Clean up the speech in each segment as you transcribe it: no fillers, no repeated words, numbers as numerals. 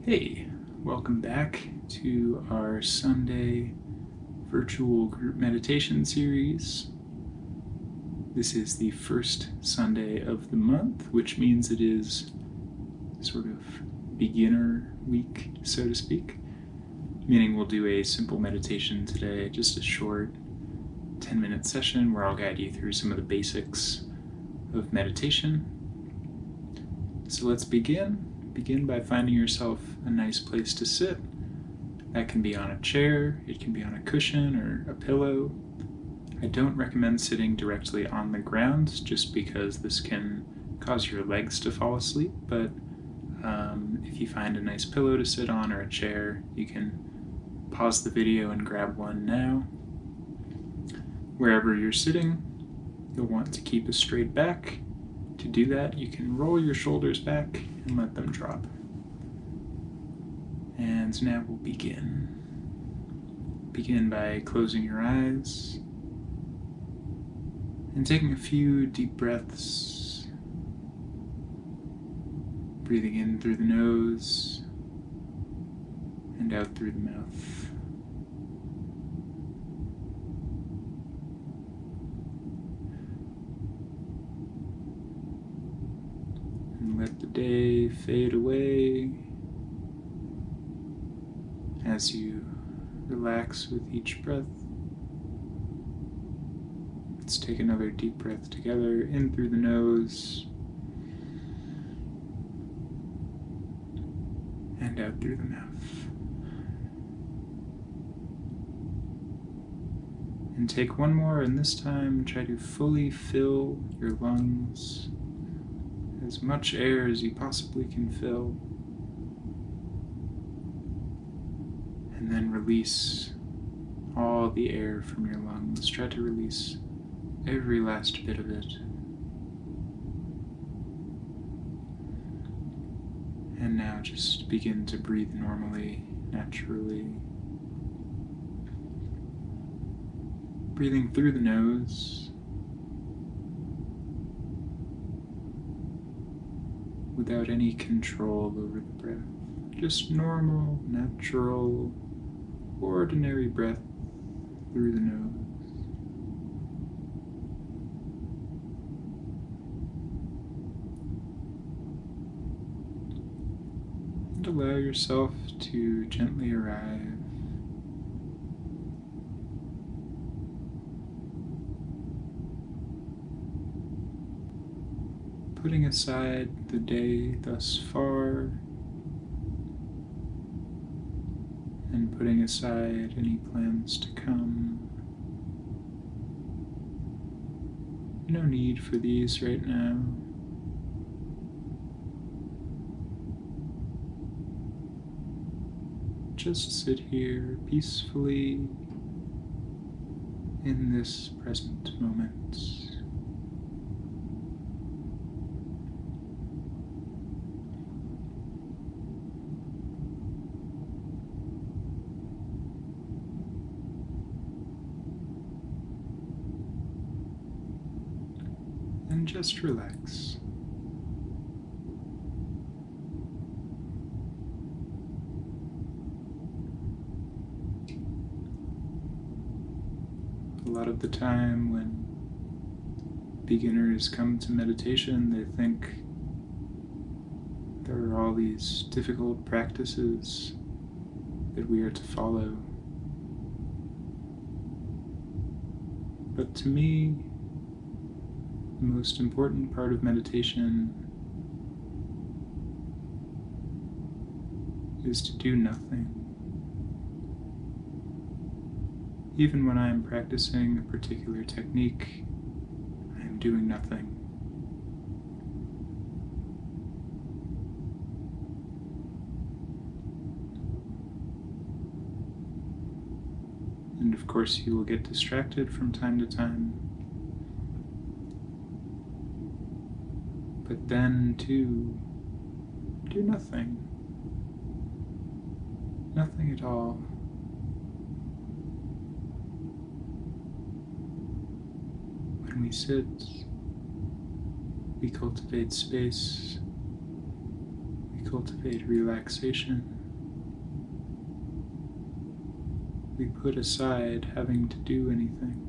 Hey, welcome back to our Sunday virtual group meditation series. This is the first Sunday of the month, which means it is sort of beginner week, so to speak. Meaning we'll do a simple meditation today, just a short 10-minute session where I'll guide you through some of the basics of meditation. So let's begin. Begin by finding yourself a nice place to sit. That can be on a chair, it can be on a cushion or a pillow. I don't recommend sitting directly on the ground just because this can cause your legs to fall asleep, but if you find a nice pillow to sit on or a chair, you can pause the video and grab one now. Wherever you're sitting, you'll want to keep a straight back. To do that, you can roll your shoulders back and let them drop. And now we'll begin. Begin by closing your eyes and taking a few deep breaths. Breathing in through the nose and out through the mouth. And let the day fade away as you relax with each breath. Let's take another deep breath together, in through the nose and out through the mouth. And take one more, and this time try to fully fill your lungs, as much air as you possibly can fill. And then release all the air from your lungs. Try to release every last bit of it. And now just begin to breathe normally, naturally. Breathing through the nose, without any control over the breath. Just normal, natural, ordinary breath through the nose. And allow yourself to gently arrive. Putting aside the day thus far, and putting aside any plans to come. No need for these right now. Just sit here peacefully in this present moment. And just relax. A lot of the time when beginners come to meditation, they think there are all these difficult practices that we are to follow. But to me, the most important part of meditation is to do nothing. Even when I am practicing a particular technique, I am doing nothing. And of course, you will get distracted from time to time. But then, too, do nothing. Nothing at all. When we sit, we cultivate space, we cultivate relaxation, we put aside having to do anything,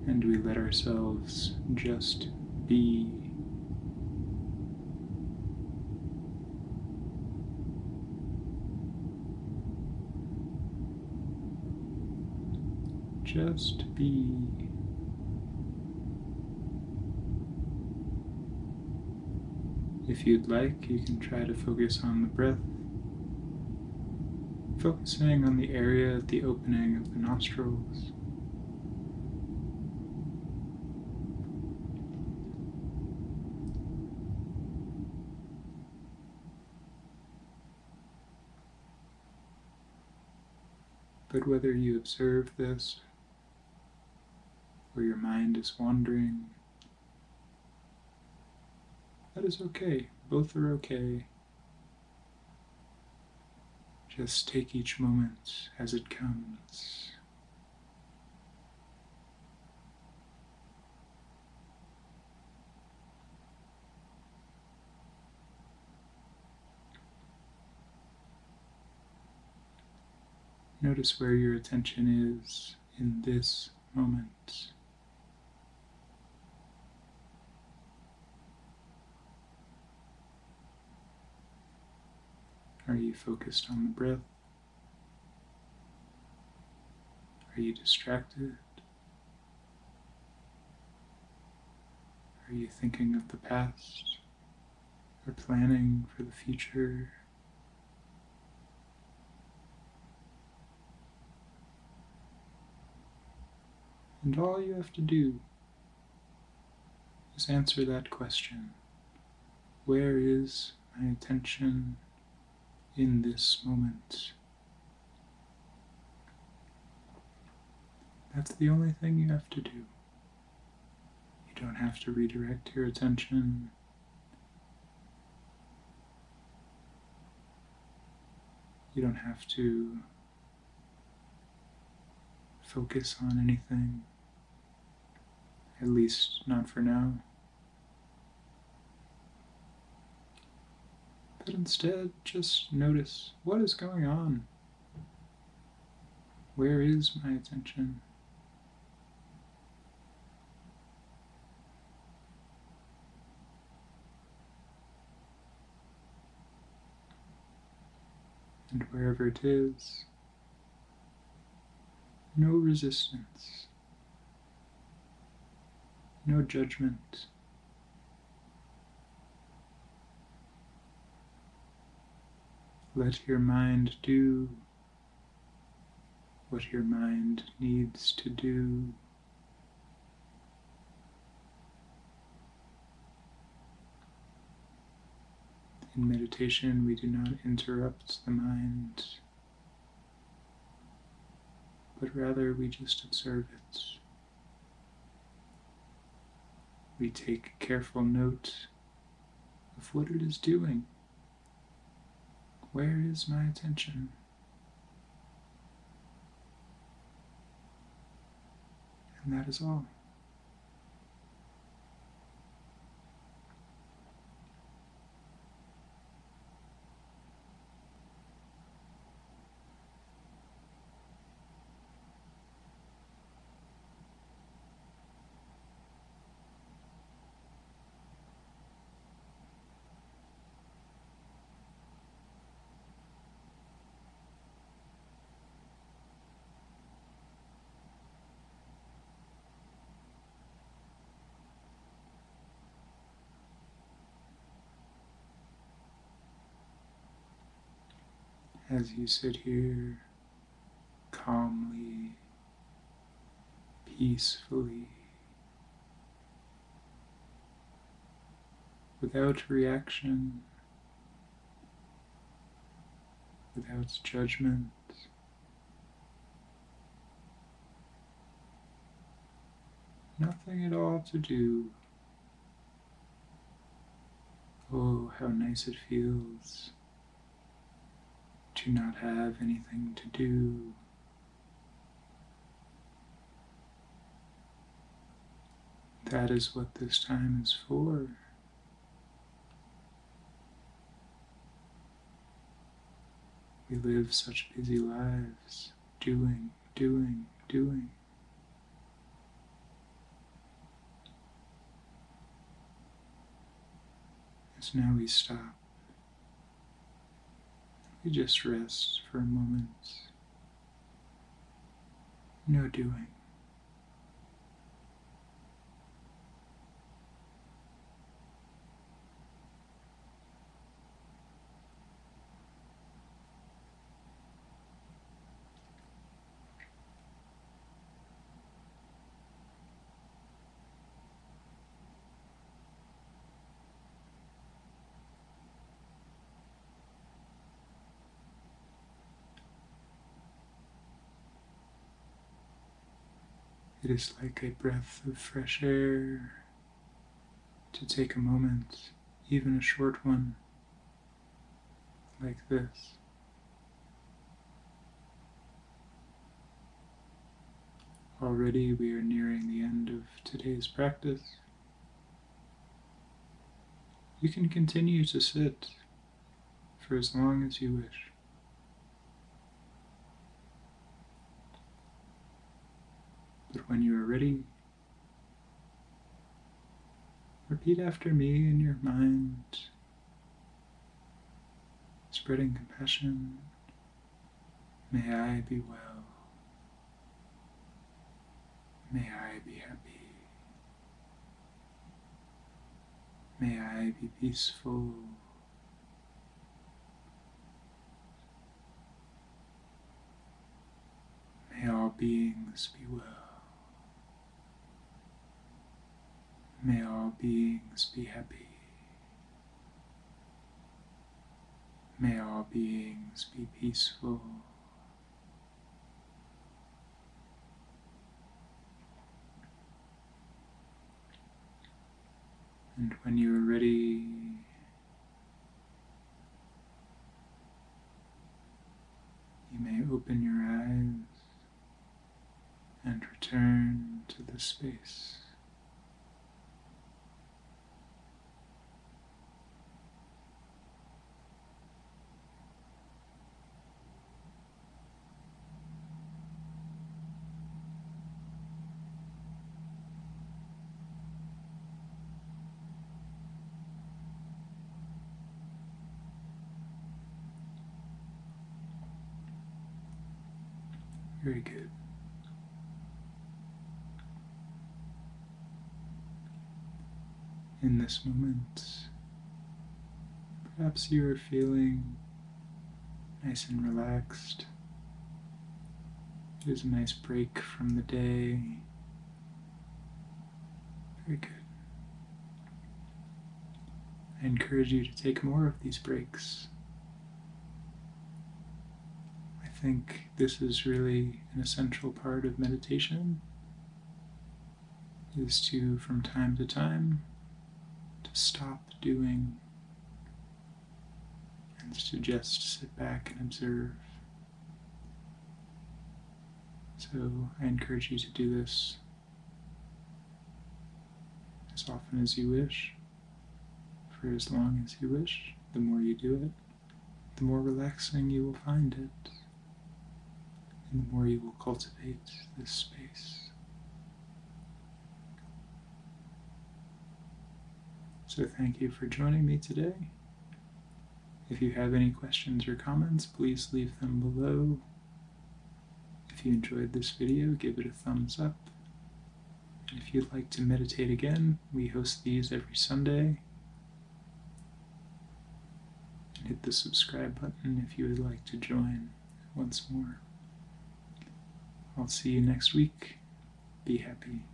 and we let ourselves just be. Just be. If you'd like, you can try to focus on the breath, focusing on the area at the opening of the nostrils. But whether you observe this or your mind is wandering, that is okay. Both are okay. Just take each moment as it comes. Notice where your attention is in this moment. Are you focused on the breath? Are you distracted? Are you thinking of the past or planning for the future? And all you have to do is answer that question. Where is my attention in this moment? That's the only thing you have to do. You don't have to redirect your attention. You don't have to focus on anything, at least not for now. But instead, just notice what is going on. Where is my attention? And wherever it is, no resistance, no judgment. Let your mind do what your mind needs to do. In meditation, we do not interrupt the mind, but rather we just observe it. We take careful note of what it is doing. Where is my attention? And that is all. As you sit here calmly, peacefully, without reaction, without judgment, nothing at all to do. Oh, how nice it feels to not have anything to do. That is what this time is for. We live such busy lives, doing, doing, doing. So now we stop. We just rest for a moment. No doing. It is like a breath of fresh air to take a moment, even a short one, like this. Already we are nearing the end of today's practice. You can continue to sit for as long as you wish. But when you are ready, repeat after me in your mind, spreading compassion. May I be well. May I be happy. May I be peaceful. May all beings be well. May all beings be happy. May all beings be peaceful. And when you are ready, you may open your eyes and return to the space. Very good. In this moment, perhaps you are feeling nice and relaxed. It is a nice break from the day. Very good. I encourage you to take more of these breaks. I think this is really an essential part of meditation, is to, from time to time, to stop doing and to just sit back and observe. So I encourage you to do this as often as you wish, for as long as you wish. The more you do it, the more relaxing you will find it, and the more you will cultivate this space. So thank you for joining me today. If you have any questions or comments, please leave them below. If you enjoyed this video, give it a thumbs up. And if you'd like to meditate again, we host these every Sunday. And hit the subscribe button if you would like to join once more. I'll see you next week. Be happy.